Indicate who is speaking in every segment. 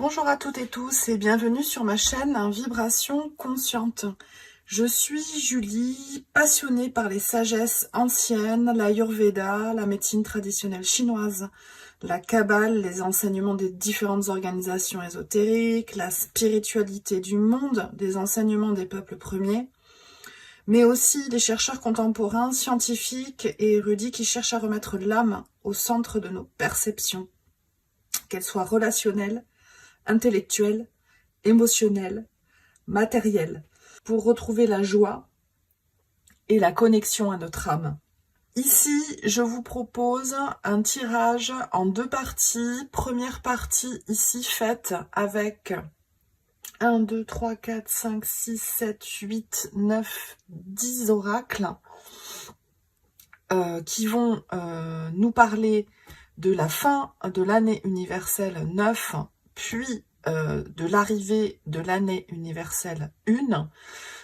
Speaker 1: Bonjour à toutes et tous et bienvenue sur ma chaîne Vibration Consciente. Je suis Julie, passionnée par les sagesses anciennes, l'Ayurveda, la médecine traditionnelle chinoise, la Kabbale, les enseignements des différentes organisations ésotériques, la spiritualité du monde, des enseignements des peuples premiers, mais aussi les chercheurs contemporains, scientifiques et érudits qui cherchent à remettre l'âme au centre de nos perceptions, qu'elles soient relationnelles, intellectuelle, émotionnelle, matérielle, pour retrouver la joie et la connexion à notre âme. Ici, je vous propose un tirage en deux parties. Première partie ici faite avec 1, 2, 3, 4, 5, 6, 7, 8, 9, 10 oracles qui vont nous parler de la fin de l'année universelle 9, puis de l'arrivée de l'année universelle 1.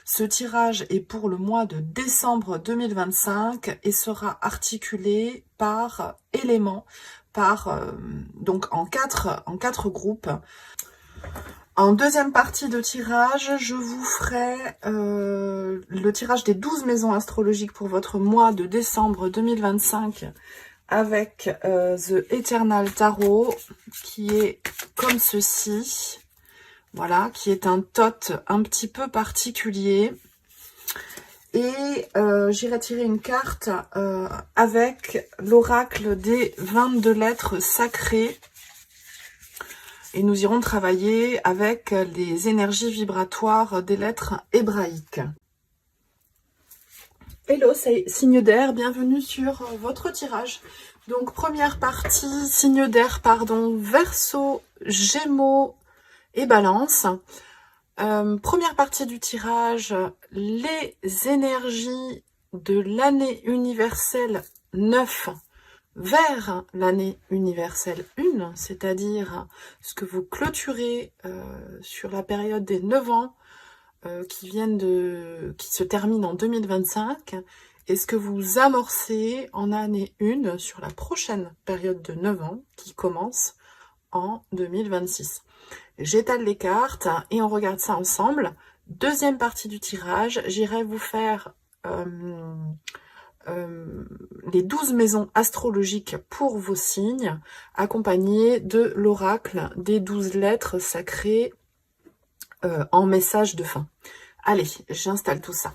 Speaker 1: Ce tirage est pour le mois de décembre 2025 et sera articulé par éléments, donc en quatre groupes. En deuxième partie de tirage, je vous ferai le tirage des 12 maisons astrologiques pour votre mois de décembre 2025 avec The Eternal Tarot, qui est comme ceci, voilà, qui est un tot un petit peu particulier. Et j'irai tirer une carte avec l'oracle des 22 lettres sacrées. Et nous irons travailler avec les énergies vibratoires des lettres hébraïques. Hello, c'est signe d'air, bienvenue sur votre tirage. Donc première partie, signe d'air, pardon, Verseau, Gémeaux et Balance. Première partie du tirage, les énergies de l'année universelle 9 vers l'année universelle 1, c'est-à-dire ce que vous clôturez sur la période des 9 ans, qui se termine en 2025, et ce que vous amorcez en année 1 sur la prochaine période de 9 ans qui commence en 2026. J'étale les cartes et on regarde ça ensemble. Deuxième partie du tirage, j'irai vous faire les 12 maisons astrologiques pour vos signes, accompagnées de l'oracle des 12 lettres sacrées en message de fin. Allez, j'installe tout ça.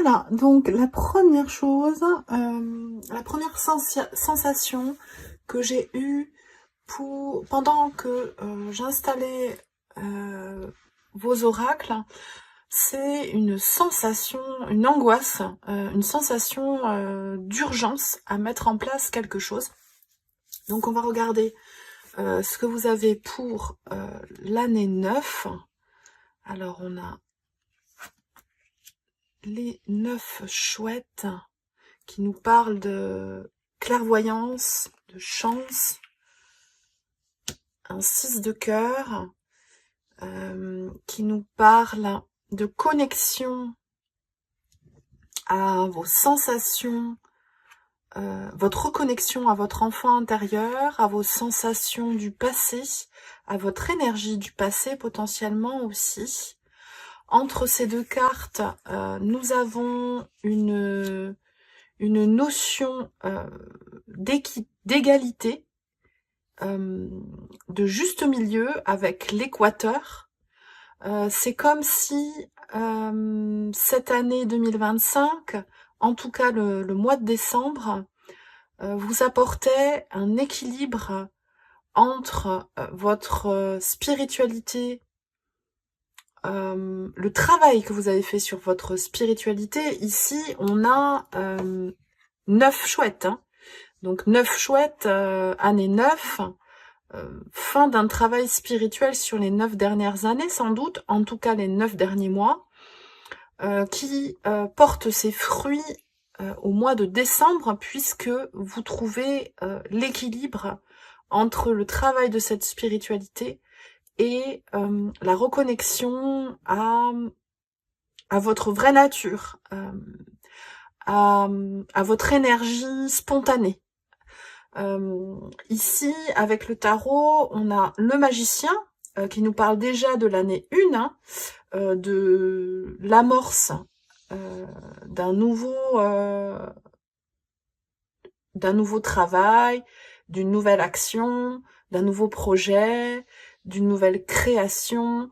Speaker 1: Voilà, donc la première chose, la première sensation que j'ai eue pendant que j'installais vos oracles, c'est une sensation, une angoisse, une sensation d'urgence à mettre en place quelque chose. Donc on va regarder ce que vous avez pour l'année 9. Alors on a les 9 chouettes qui nous parlent de clairvoyance, de chance, un 6 de cœur qui nous parle de connexion à vos sensations, votre reconnexion à votre enfant intérieur, à vos sensations du passé, à votre énergie du passé potentiellement aussi. Entre ces deux cartes, nous avons une notion d'égalité, de juste milieu avec l'équateur. C'est comme si cette année 2025, en tout cas le mois de décembre, vous apportait un équilibre entre votre spiritualité, le travail que vous avez fait sur votre spiritualité. Ici, on a 9 chouettes, hein. Donc 9 chouettes, année 9, fin d'un travail spirituel sur les 9 dernières années, sans doute, en tout cas les 9 derniers mois, qui porte ses fruits au mois de décembre, puisque vous trouvez l'équilibre entre le travail de cette spiritualité et la reconnexion à votre vraie nature, à votre énergie spontanée. Ici, avec le tarot, on a le magicien qui nous parle déjà de l'année 1, de l'amorce d'un nouveau travail, d'une nouvelle action, d'un nouveau projet, d'une nouvelle création.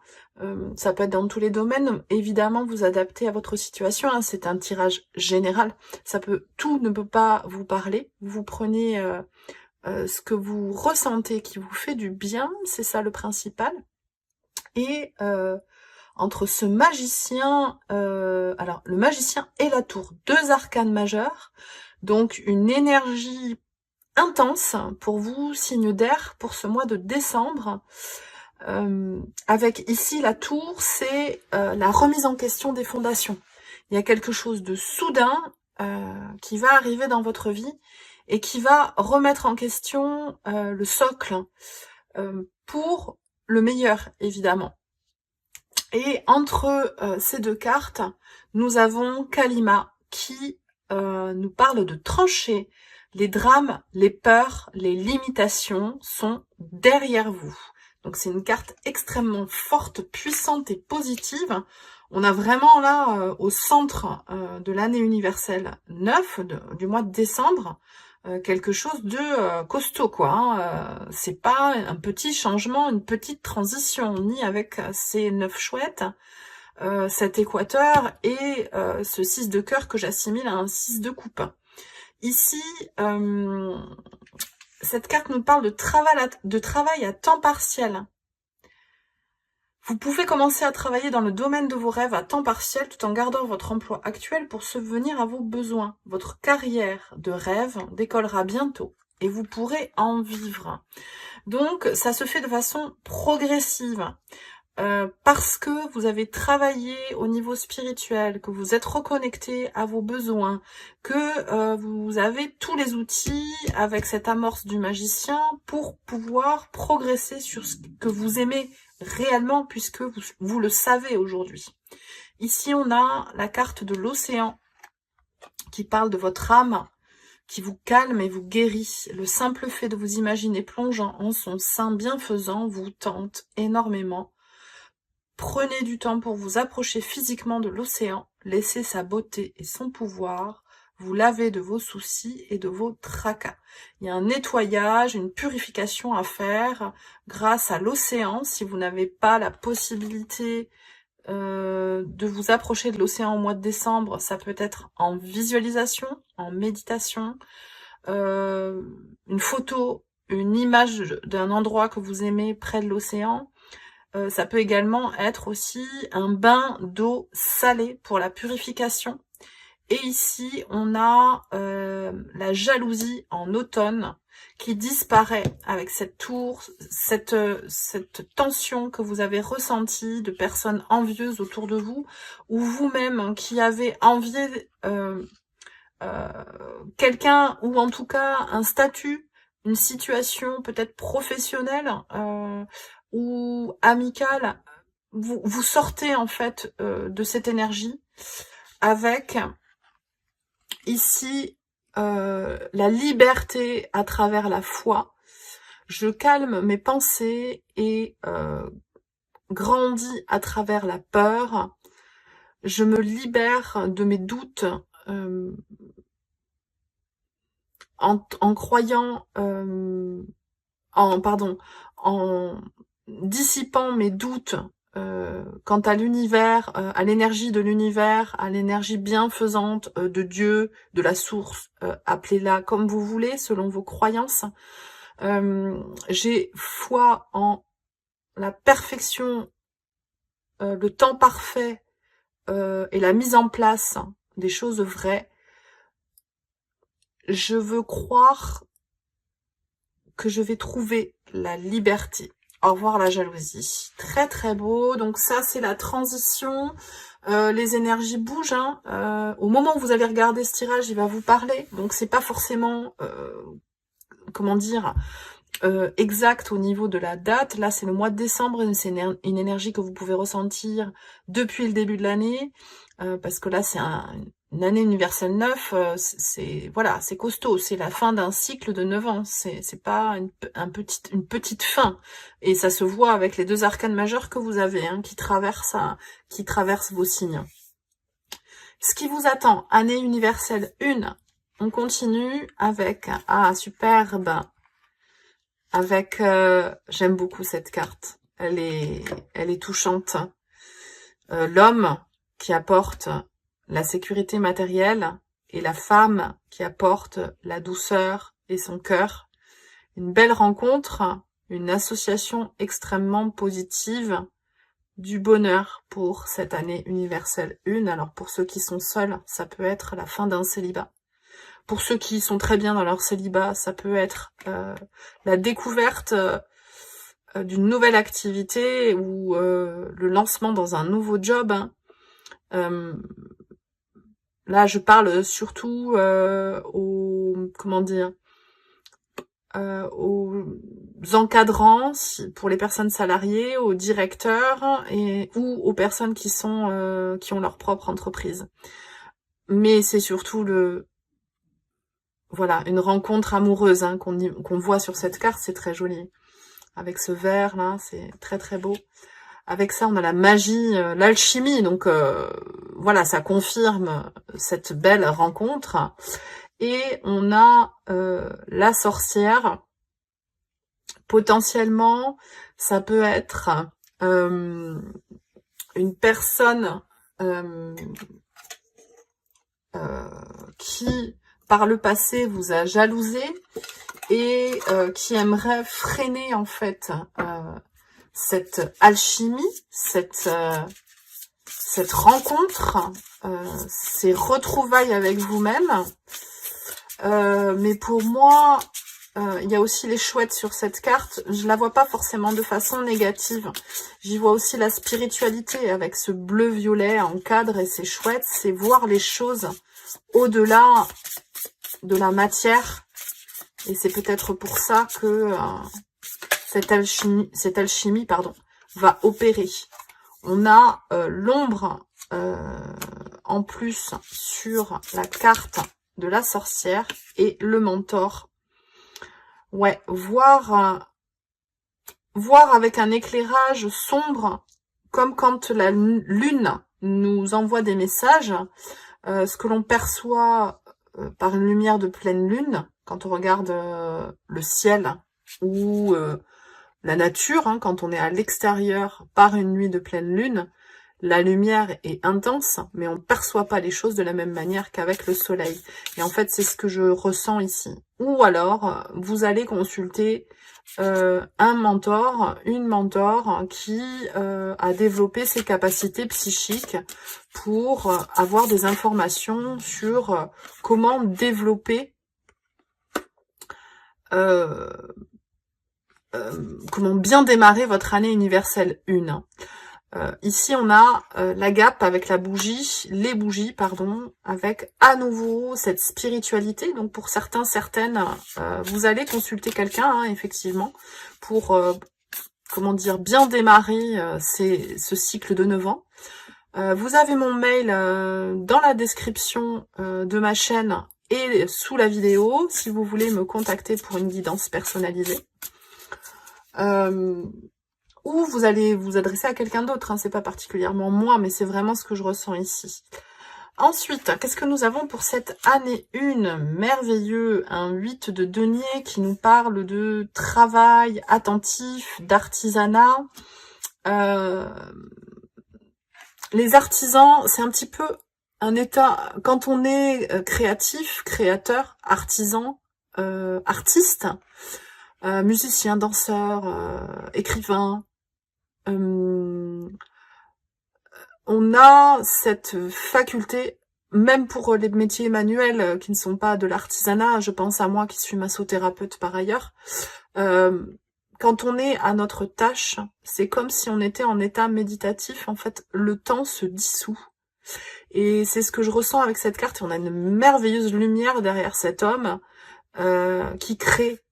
Speaker 1: Ça peut être dans tous les domaines. Évidemment, vous adaptez à votre situation. Hein, c'est un tirage général. Tout ne peut pas vous parler. Vous prenez ce que vous ressentez qui vous fait du bien. C'est ça le principal. Et entre ce magicien, alors le magicien et la tour, 2 arcanes majeurs, donc une énergie intense pour vous, signe d'air, pour ce mois de décembre, avec ici la tour, c'est la remise en question des fondations. Il y a quelque chose de soudain qui va arriver dans votre vie et qui va remettre en question le socle pour le meilleur, évidemment. Et entre ces 2 cartes, nous avons Kalima qui nous parle de trancher. Les drames, les peurs, les limitations sont derrière vous. Donc c'est une carte extrêmement forte, puissante et positive. On a vraiment là, au centre de l'année universelle 9, du mois de décembre, quelque chose de costaud, quoi. Hein. C'est pas un petit changement, une petite transition, ni avec ces 9 chouettes, cet équateur et ce 6 de cœur que j'assimile à un 6 de coupe. Ici, cette carte nous parle de travail à temps partiel. Vous pouvez commencer à travailler dans le domaine de vos rêves à temps partiel tout en gardant votre emploi actuel pour subvenir à vos besoins. Votre carrière de rêve décollera bientôt et vous pourrez en vivre. Donc, ça se fait de façon progressive. Parce que vous avez travaillé au niveau spirituel, que vous êtes reconnecté à vos besoins, que vous avez tous les outils avec cette amorce du magicien pour pouvoir progresser sur ce que vous aimez réellement, puisque vous le savez aujourd'hui. Ici, on a la carte de l'océan qui parle de votre âme, qui vous calme et vous guérit. Le simple fait de vous imaginer plongeant en son sein bienfaisant vous tente énormément. Prenez du temps pour vous approcher physiquement de l'océan, laissez sa beauté et son pouvoir vous laver de vos soucis et de vos tracas. Il y a un nettoyage, une purification à faire grâce à l'océan. Si vous n'avez pas la possibilité de vous approcher de l'océan au mois de décembre, ça peut être en visualisation, en méditation, une photo, une image d'un endroit que vous aimez près de l'océan. Ça peut également être aussi un bain d'eau salée pour la purification. Et ici, on a la jalousie en automne qui disparaît avec cette tour, cette tension que vous avez ressentie de personnes envieuses autour de vous, ou vous-même hein, qui avez envié quelqu'un, ou en tout cas un statut, une situation peut-être professionnelle, ou amicale, vous sortez en fait de cette énergie avec ici la liberté à travers la foi. Je calme mes pensées et grandis à travers la peur. Je me libère de mes doutes en croyant en dissipant mes doutes quant à l'univers, à l'énergie de l'univers, à l'énergie bienfaisante de Dieu, de la source, appelez-la comme vous voulez, selon vos croyances. J'ai foi en la perfection, le temps parfait et la mise en place des choses vraies. Je veux croire que je vais trouver la liberté. Au revoir la jalousie. Très très beau. Donc ça c'est la transition. Les énergies bougent. Hein. Au moment où vous allez regarder ce tirage, il va vous parler. Donc c'est pas forcément, comment dire, exact au niveau de la date. Là c'est le mois de décembre. C'est une énergie que vous pouvez ressentir depuis le début de l'année. Parce que là c'est une année universelle 9, voilà, c'est costaud, c'est la fin d'un cycle de 9 ans, c'est pas une petite fin, et ça se voit avec les 2 arcanes majeures que vous avez, hein, qui traversent vos signes. Ce qui vous attend, année universelle 1, on continue avec, superbe, avec, j'aime beaucoup cette carte, elle est touchante, l'homme qui apporte la sécurité matérielle et la femme qui apporte la douceur et son cœur. Une belle rencontre, une association extrêmement positive, du bonheur pour cette année universelle 1. Alors pour ceux qui sont seuls, ça peut être la fin d'un célibat. Pour ceux qui sont très bien dans leur célibat, ça peut être la découverte d'une nouvelle activité ou le lancement dans un nouveau job. Hein. Là, je parle surtout aux encadrants, pour les personnes salariées, aux directeurs ou aux personnes qui ont leur propre entreprise. Mais c'est surtout une rencontre amoureuse, hein, qu'on voit sur cette carte, c'est très joli. Avec ce vert là, c'est très très beau. Avec ça, on a la magie, l'alchimie, donc voilà, ça confirme cette belle rencontre. Et on a la sorcière. Potentiellement, ça peut être une personne qui, par le passé, vous a jalousé et qui aimerait freiner en fait cette alchimie, cette rencontre, ces retrouvailles avec vous-même. Mais pour moi, il y a aussi les chouettes sur cette carte. Je la vois pas forcément de façon négative. J'y vois aussi la spiritualité avec ce bleu-violet en cadre et ces chouettes. C'est voir les choses au-delà de la matière. Et c'est peut-être pour ça que cette alchimie, va opérer. On a l'ombre en plus sur la carte de la sorcière et le mentor. Ouais, voir avec un éclairage sombre, comme quand la lune nous envoie des messages, ce que l'on perçoit par une lumière de pleine lune, quand on regarde le ciel ou la nature, hein, quand on est à l'extérieur par une nuit de pleine lune, la lumière est intense, mais on ne perçoit pas les choses de la même manière qu'avec le soleil. Et en fait, c'est ce que je ressens ici. Ou alors, vous allez consulter un mentor, une mentor qui a développé ses capacités psychiques pour avoir des informations sur comment développer, comment bien démarrer votre année universelle 1. Ici, on a la gape avec les bougies, avec à nouveau cette spiritualité. Donc, pour certains, certaines, vous allez consulter quelqu'un, hein, effectivement, pour, bien démarrer ce cycle de 9 ans. Vous avez mon mail dans la description de ma chaîne et sous la vidéo, si vous voulez me contacter pour une guidance personnalisée. Ou vous allez vous adresser à quelqu'un d'autre, hein, c'est pas particulièrement moi, mais c'est vraiment ce que je ressens ici. Ensuite, qu'est-ce que nous avons pour cette année 1? Merveilleux, un 8 de denier qui nous parle de travail attentif, d'artisanat. Les artisans, c'est un petit peu un état, quand on est créatif, créateur, artisan, artiste, musicien, danseur, écrivain, on a cette faculté même pour les métiers manuels qui ne sont pas de l'artisanat, je pense à moi qui suis massothérapeute par ailleurs, quand on est à notre tâche, c'est comme si on était en état méditatif, en fait, le temps se dissout. Et c'est ce que je ressens avec cette carte, on a une merveilleuse lumière derrière cet homme qui crée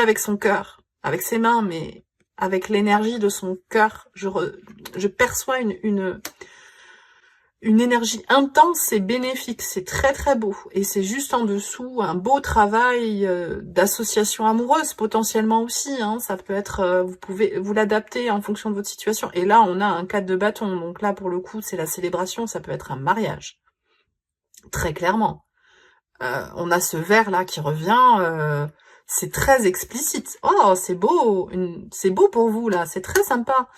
Speaker 1: avec son cœur, avec ses mains, mais avec l'énergie de son cœur. Je perçois une énergie intense et bénéfique, c'est très très beau. Et c'est juste en dessous un beau travail d'association amoureuse potentiellement aussi. Hein. Ça peut être, vous pouvez vous l'adapter en fonction de votre situation. Et là, on a un 4 de bâton. Donc là, pour le coup, c'est la célébration. Ça peut être un mariage. Très clairement. On a ce vert là qui revient. C'est très explicite. Oh, c'est beau. C'est beau pour vous là. C'est très sympa.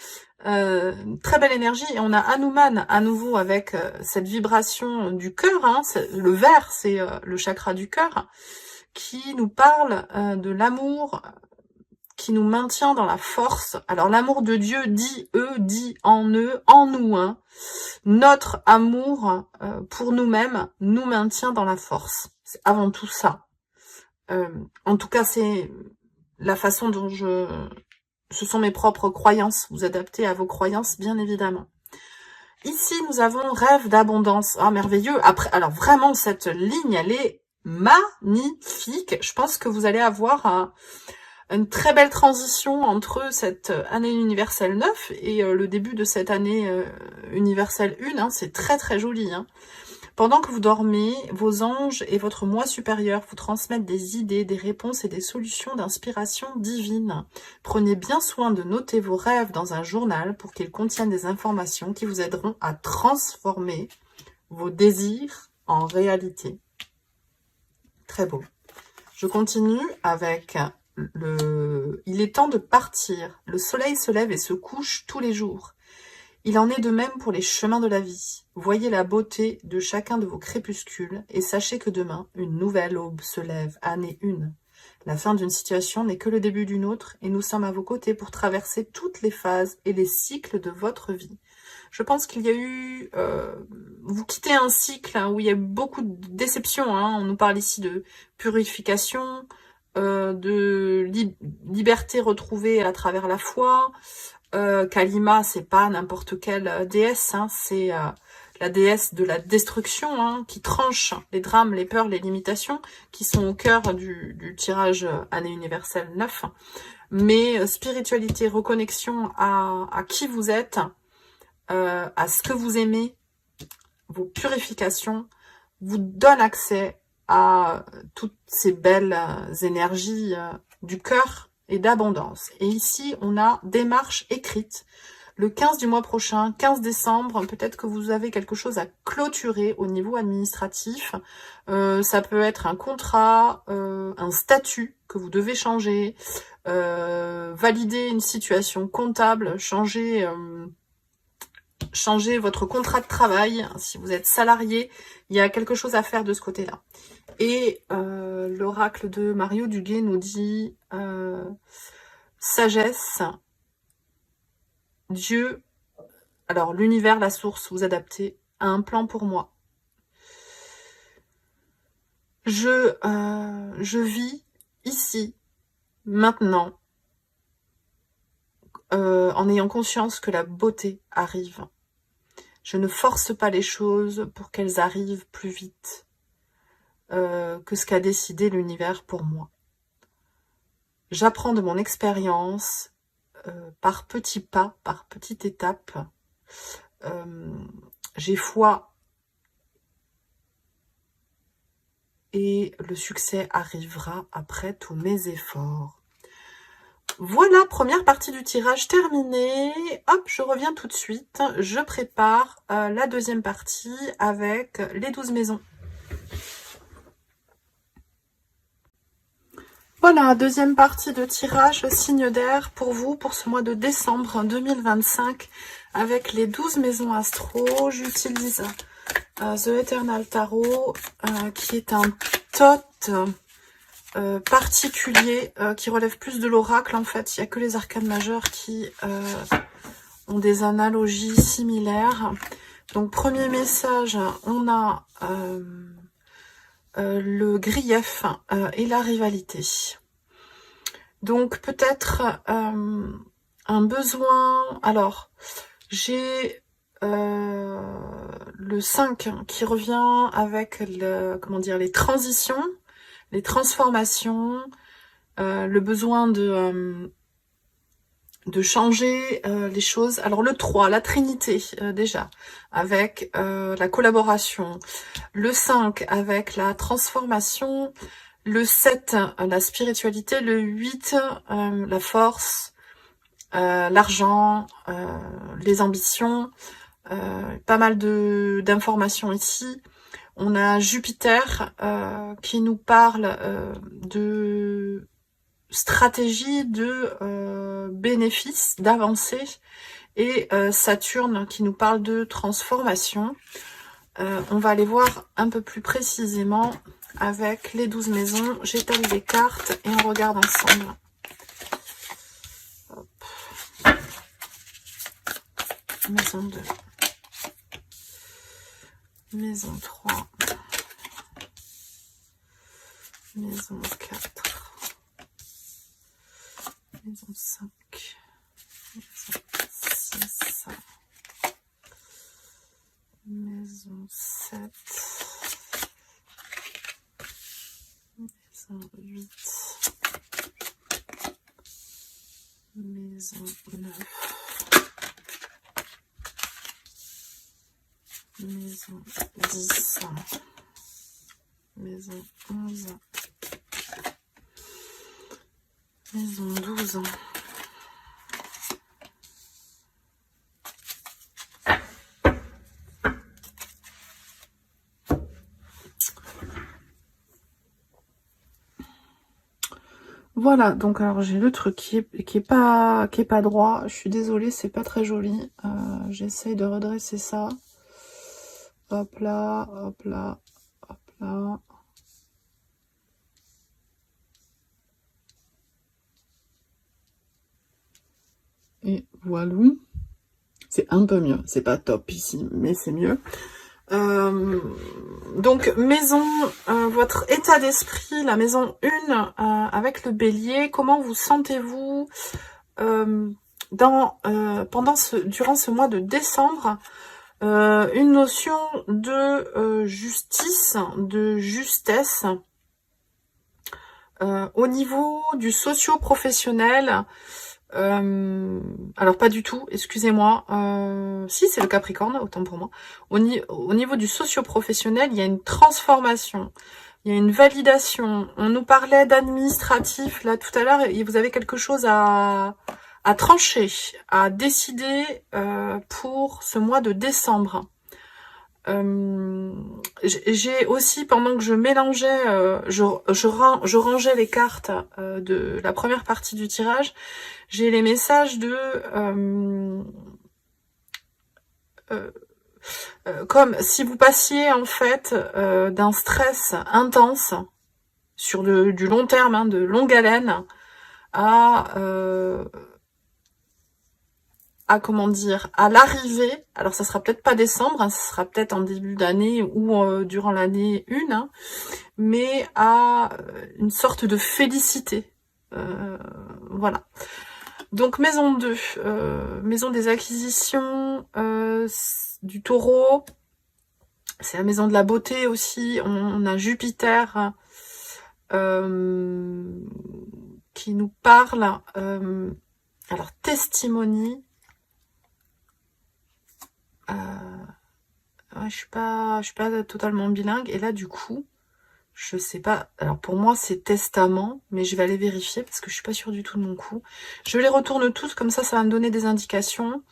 Speaker 1: Très belle énergie. Et on a Hanuman à nouveau avec cette vibration du cœur. Hein. Le vert, c'est le chakra du cœur qui nous parle de l'amour qui nous maintient dans la force. Alors l'amour de Dieu dit en nous. Hein. Notre amour pour nous-mêmes nous maintient dans la force. C'est avant tout ça. En tout cas, c'est la façon dont ce sont mes propres croyances. Vous adaptez à vos croyances, bien évidemment. Ici, nous avons rêve d'abondance. Ah, merveilleux. Après, alors vraiment, cette ligne, elle est magnifique. Je pense que vous allez avoir une très belle transition entre cette année universelle 9 et le début de cette année universelle 1. Hein. C'est très très joli. Hein. Pendant que vous dormez, vos anges et votre moi supérieur vous transmettent des idées, des réponses et des solutions d'inspiration divine. Prenez bien soin de noter vos rêves dans un journal pour qu'ils contiennent des informations qui vous aideront à transformer vos désirs en réalité. Très beau. Je continue avec il est temps de partir. Le soleil se lève et se couche tous les jours. Il en est de même pour les chemins de la vie. Voyez la beauté de chacun de vos crépuscules et sachez que demain, une nouvelle aube se lève, année 1. La fin d'une situation n'est que le début d'une autre et nous sommes à vos côtés pour traverser toutes les phases et les cycles de votre vie. Je pense qu'il y a eu... vous quittez un cycle où il y a eu beaucoup de déceptions. Hein. On nous parle ici de purification, de liberté retrouvée à travers la foi. Kalima, c'est pas n'importe quelle déesse, hein, c'est la déesse de la destruction, hein, qui tranche les drames, les peurs, les limitations, qui sont au cœur du tirage année universelle 9. Mais spiritualité, reconnexion à qui vous êtes, à ce que vous aimez, vos purifications, vous donne accès à toutes ces belles énergies du cœur, et d'abondance. Et ici, on a démarche écrite. Le 15 du mois prochain, 15 décembre, peut-être que vous avez quelque chose à clôturer au niveau administratif. Ça peut être un contrat, un statut que vous devez changer, valider une situation comptable, changer votre contrat de travail. Si vous êtes salarié, il y a quelque chose à faire de ce côté-là. Et l'oracle de Mario Duguay nous dit sagesse, Dieu, alors l'univers, la source, vous adaptez, a un plan pour moi. Je vis ici, maintenant, en ayant conscience que la beauté arrive. Je ne force pas les choses pour qu'elles arrivent plus vite que ce qu'a décidé l'univers pour moi. J'apprends de mon expérience par petits pas, par petites étapes. J'ai foi et le succès arrivera après tous mes efforts. Voilà, première partie du tirage terminée. Hop, je reviens tout de suite. Je prépare la deuxième partie avec les 12 maisons. Voilà, deuxième partie de tirage signe d'air pour vous, pour ce mois de décembre 2025, avec les 12 maisons astro. J'utilise The Eternal Tarot, qui est un tot particulier, qui relève plus de l'oracle en fait. Il n'y a que les arcanes majeures qui ont des analogies similaires. Donc, premier message, on a le grief et la rivalité. Donc, peut-être un besoin... Alors, j'ai le 5 qui revient avec les transitions, les transformations, le besoin de changer les choses. Alors le 3, la Trinité déjà, avec la collaboration. Le 5 avec la transformation. Le 7, la spiritualité. Le 8, la force, l'argent, les ambitions. Pas mal d'informations ici. On a Jupiter qui nous parle de stratégie, de bénéfices, d'avancée, et Saturne qui nous parle de transformation. On va aller voir un peu plus précisément avec les 12 maisons. J'étale les cartes et on regarde ensemble. Hop. Maison 2. Maison 3. Maison 4. Maison 5. Maison 6. Maison 7. Maison 8. Maison 9. Maison 10. Maison 11. Maison 12. Voilà, donc alors j'ai le truc qui est pas droit. Je suis désolée, c'est pas très joli. J'essaye de redresser ça. Hop là, hop là, hop là. Et voilà. C'est un peu mieux. C'est pas top ici, mais c'est mieux. Donc, maison, votre état d'esprit, la maison 1, avec le bélier, comment vous sentez-vous durant ce mois de décembre? Une notion de justice, de justesse, au niveau du socio-professionnel. Alors pas du tout, excusez-moi. Si, c'est le Capricorne, autant pour moi. Au niveau du socio-professionnel, il y a une transformation, il y a une validation. On nous parlait d'administratif là tout à l'heure, et vous avez quelque chose à trancher, à décider pour ce mois de décembre. J'ai aussi, pendant que je mélangeais, je rangeais les cartes de la première partie du tirage, j'ai les messages de comme si vous passiez en fait d'un stress intense sur du long terme, hein, de longue haleine, à comment dire, à l'arrivée. Alors ça sera peut-être pas décembre, hein, ça sera peut-être en début d'année ou durant l'année 1, hein, mais à une sorte de félicité. Voilà. Donc maison 2, maison des acquisitions, du taureau, c'est la maison de la beauté aussi. On a Jupiter qui nous parle, alors testimony, ouais, je suis pas totalement bilingue, et là du coup je sais pas, alors pour moi c'est testament, mais je vais aller vérifier parce que je suis pas sûre du tout de mon coup. Je les retourne tous, comme ça va me donner des indications,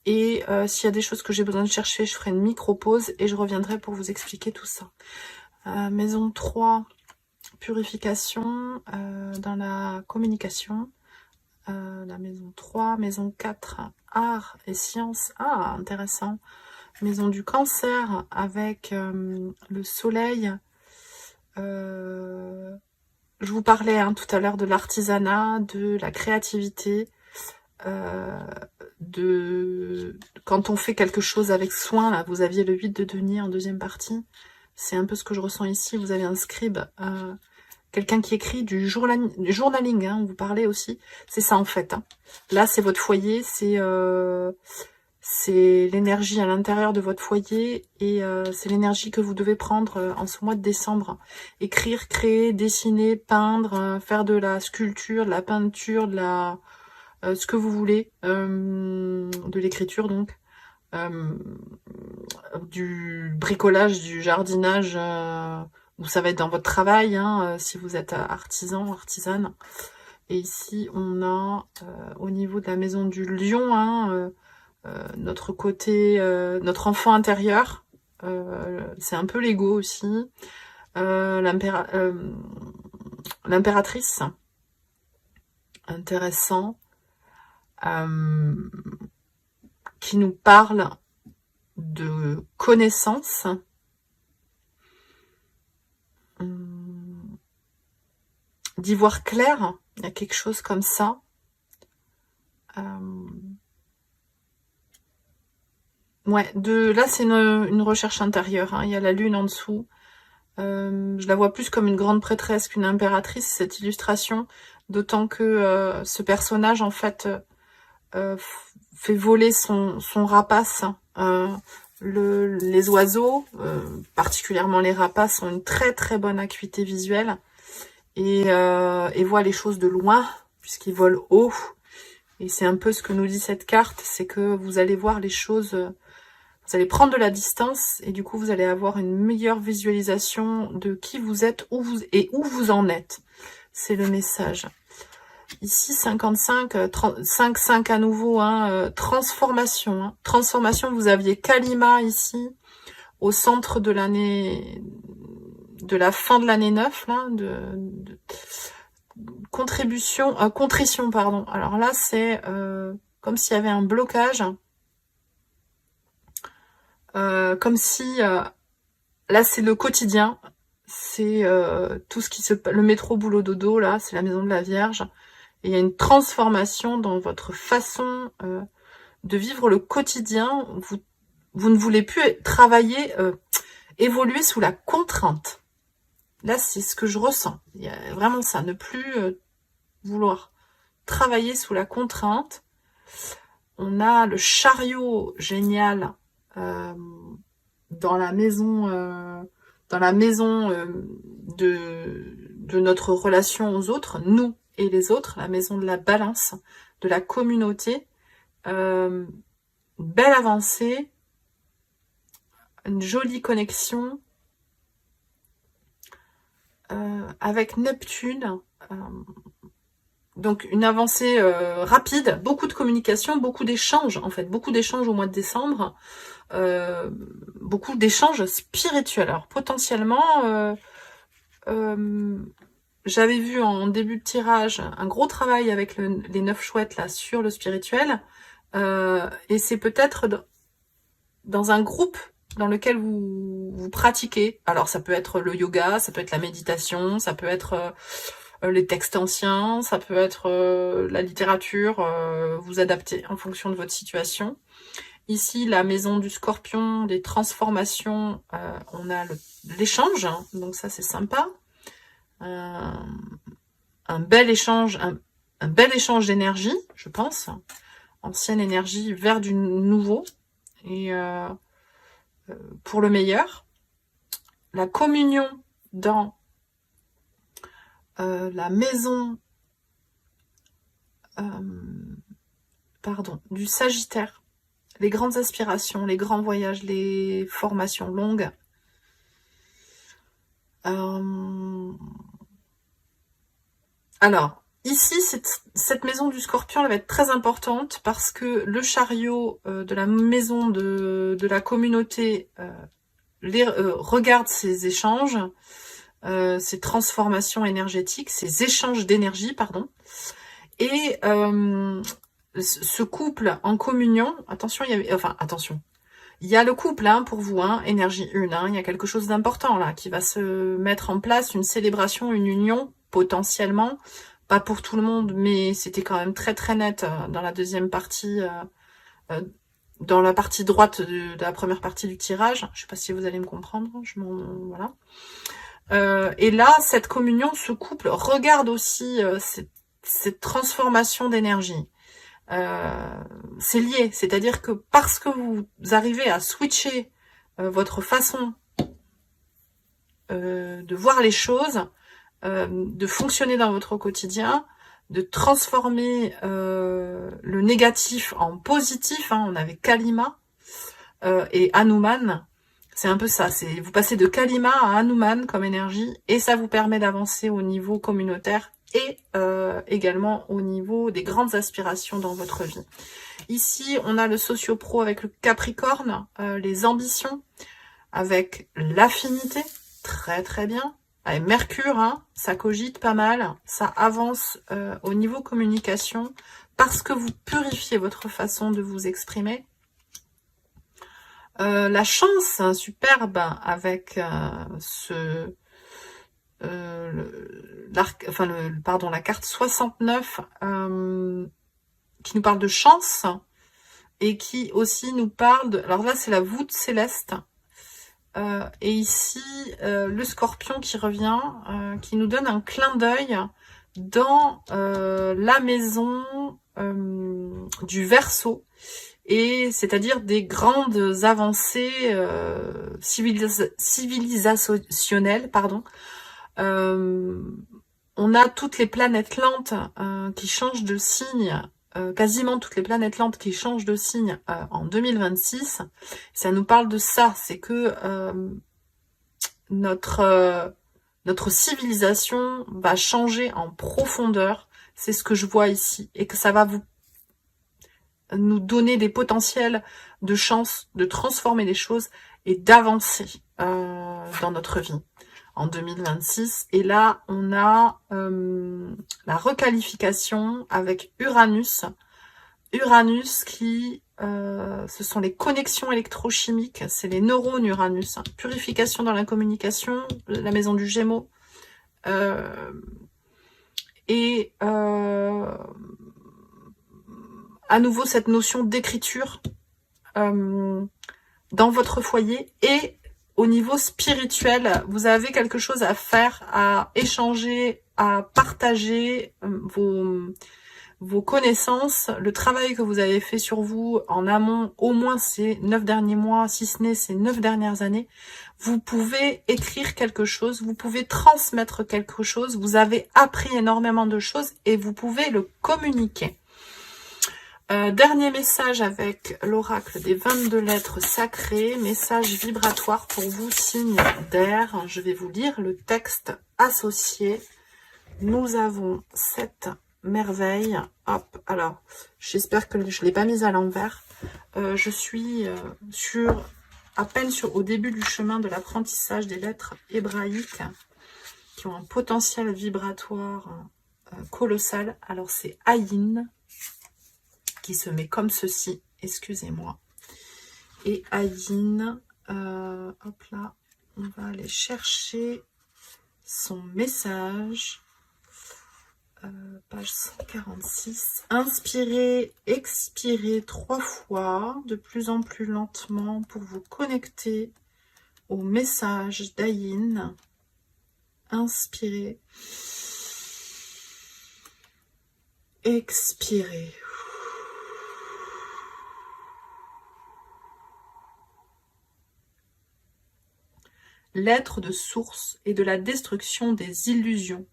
Speaker 1: et s'il y a des choses que j'ai besoin de chercher, je ferai une micro-pause et je reviendrai pour vous expliquer tout ça. Maison 3, purification dans la communication. La maison 3, maison 4, art et sciences. Ah, intéressant. Maison du cancer avec le soleil. Je vous parlais tout à l'heure de l'artisanat, de la créativité, quand on fait quelque chose avec soin, là, vous aviez le 8 de denier en deuxième partie. C'est un peu ce que je ressens ici. Vous avez un scribe, quelqu'un qui écrit du journaling, hein, vous parlez aussi. C'est ça en fait. Hein. Là, c'est votre foyer, c'est l'énergie à l'intérieur de votre foyer et c'est l'énergie que vous devez prendre en ce mois de décembre. Écrire, créer, dessiner, peindre, faire de la sculpture, de la peinture, de la ce que vous voulez, de l'écriture donc, du bricolage, du jardinage, ou ça va être dans votre travail, hein, si vous êtes artisan, artisane. Et ici, on a au niveau de la maison du lion, hein, notre côté, notre enfant intérieur, c'est un peu l'ego aussi, l'impératrice, intéressant, qui nous parle de connaissance, d'y voir clair, il y a quelque chose comme ça. Ouais, là c'est une recherche intérieure, hein. Il y a la lune en dessous. Je la vois plus comme une grande prêtresse qu'une impératrice, cette illustration, d'autant que ce personnage en fait fait voler son rapace. Les oiseaux, particulièrement les rapaces, ont une très très bonne acuité visuelle et voient les choses de loin puisqu'ils volent haut. Et c'est un peu ce que nous dit cette carte, c'est que vous allez voir les choses, vous allez prendre de la distance et du coup vous allez avoir une meilleure visualisation de qui vous êtes, où vous en êtes. C'est le message. Ici 55, 5 à nouveau, hein, transformation. Hein. Transformation, vous aviez Kalima ici, au centre de l'année, de la fin de l'année 9, là, contrition, pardon. Alors là, c'est comme s'il y avait un blocage, comme si, là, c'est le quotidien, c'est tout ce qui le métro boulot dodo, là, c'est la maison de la Vierge. Et il y a une transformation dans votre façon de vivre le quotidien. Vous ne voulez plus travailler, évoluer sous la contrainte. Là, c'est ce que je ressens. Il y a vraiment ça, ne plus vouloir travailler sous la contrainte. On a le chariot génial dans la maison, de notre relation aux autres, nous et les autres, la maison de la balance, de la communauté. Belle avancée, une jolie connexion avec Neptune. Donc une avancée rapide, beaucoup de communication, beaucoup d'échanges en fait, beaucoup d'échanges au mois de décembre, beaucoup d'échanges spirituels. Alors potentiellement, j'avais vu en début de tirage un gros travail avec les 9 chouettes là sur le spirituel, et c'est peut-être dans un groupe dans lequel vous pratiquez. Alors ça peut être le yoga, ça peut être la méditation, ça peut être les textes anciens, ça peut être la littérature, vous adaptez en fonction de votre situation. Ici, la maison du scorpion, des transformations, on a l'échange, hein, donc ça c'est sympa. Un bel échange, un bel échange d'énergie, je pense. Ancienne énergie vers du nouveau, et pour le meilleur. La communion dans la maison du Sagittaire, les grandes aspirations, les grands voyages, les formations longues. Alors, ici, cette maison du Scorpion, elle va être très importante parce que le chariot de la maison de la communauté regarde ces échanges, ces transformations énergétiques, ces échanges d'énergie, pardon, et ce couple en communion, attention, il y a le couple hein, pour vous, hein, énergie 1, hein, il y a quelque chose d'important là qui va se mettre en place, une célébration, une union, potentiellement, pas pour tout le monde, mais c'était quand même très très net dans la deuxième partie dans la partie droite de la première partie du tirage. Je sais pas si vous allez me comprendre. Voilà. Et là, cette communion, ce couple regarde aussi cette transformation d'énergie. C'est lié, c'est-à-dire que parce que vous arrivez à switcher votre façon de voir les choses, de fonctionner dans votre quotidien, de transformer le négatif en positif, hein, on avait Kalima et Hanuman, c'est un peu ça, c'est vous passez de Kalima à Hanuman comme énergie, et ça vous permet d'avancer au niveau communautaire et également au niveau des grandes aspirations dans votre vie. Ici, on a le socio-pro avec le Capricorne, les ambitions, avec l'affinité, très très bien. Avec Mercure, hein, ça cogite pas mal, ça avance au niveau communication, parce que vous purifiez votre façon de vous exprimer. La chance, hein, superbe, avec la carte 69, qui nous parle de chance, et qui aussi nous parle de... Alors là, c'est la voûte céleste. Et ici, le scorpion qui revient, qui nous donne un clin d'œil dans la maison du Verseau, et c'est-à-dire des grandes avancées civilisationnelles, pardon. On a toutes les planètes lentes qui changent de signe, quasiment toutes les planètes lentes qui changent de signe en 2026. Ça nous parle de ça, c'est que notre civilisation va changer en profondeur, c'est ce que je vois ici, et que ça va nous donner des potentiels de chance de transformer les choses et d'avancer dans notre vie en 2026. Et là, on a la requalification avec Uranus. Uranus qui, ce sont les connexions électrochimiques, c'est les neurones Uranus. Purification dans la communication, la maison du Gémeaux. À nouveau cette notion d'écriture dans votre foyer, et au niveau spirituel, vous avez quelque chose à faire, à échanger, à partager vos connaissances, le travail que vous avez fait sur vous en amont, au moins ces 9 derniers mois, si ce n'est ces 9 dernières années. Vous pouvez écrire quelque chose, vous pouvez transmettre quelque chose, vous avez appris énormément de choses et vous pouvez le communiquer. Dernier message avec l'oracle des 22 lettres sacrées, message vibratoire pour vous, signe d'air. Je vais vous lire le texte associé. Nous avons cette merveille. Hop, alors, j'espère que je ne l'ai pas mise à l'envers. Je suis à peine au début du chemin de l'apprentissage des lettres hébraïques qui ont un potentiel vibratoire colossal. Alors, c'est Ayin qui se met comme ceci, excusez-moi. Et Ayin, hop là, on va aller chercher son message. Page 146. Inspirez, expirez 3 fois, de plus en plus lentement, pour vous connecter au message d'Ayin. Inspirez. Expirez. L'être de source et de la destruction des illusions.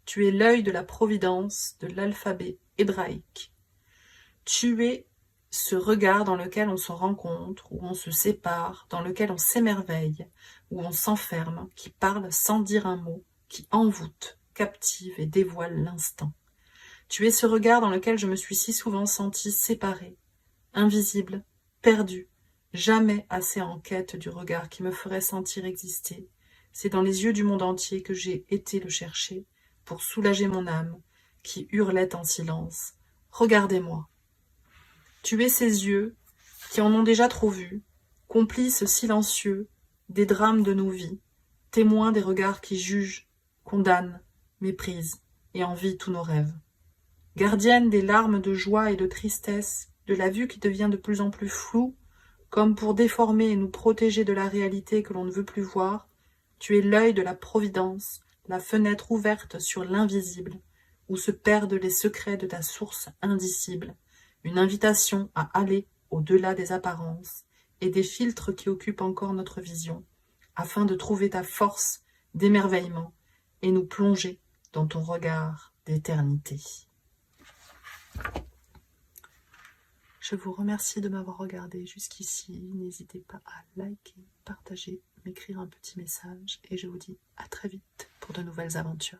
Speaker 1: Tu es l'œil de la providence de l'alphabet hébraïque. Tu es ce regard dans lequel on se rencontre, où on se sépare, dans lequel on s'émerveille, où on s'enferme, qui parle sans dire un mot, qui envoûte, captive et dévoile l'instant. Tu es ce regard dans lequel je me suis si souvent sentie séparée, invisible, perdue, jamais assez en quête du regard qui me ferait sentir exister. C'est dans les yeux du monde entier que j'ai été le chercher, pour soulager mon âme, qui hurlait en silence. Regardez-moi. Tu es ces yeux, qui en ont déjà trop vu, complices silencieux des drames de nos vies, témoins des regards qui jugent, condamnent, méprisent et envient tous nos rêves. Gardienne des larmes de joie et de tristesse de la vue qui devient de plus en plus floue, comme pour déformer et nous protéger de la réalité que l'on ne veut plus voir. Tu es l'œil de la providence, la fenêtre ouverte sur l'invisible, où se perdent les secrets de ta source indicible, une invitation à aller au-delà des apparences et des filtres qui occupent encore notre vision, afin de trouver ta force d'émerveillement et nous plonger dans ton regard d'éternité. Je vous remercie de m'avoir regardé jusqu'ici. N'hésitez pas à liker, partager, m'écrire un petit message et je vous dis à très vite pour de nouvelles aventures.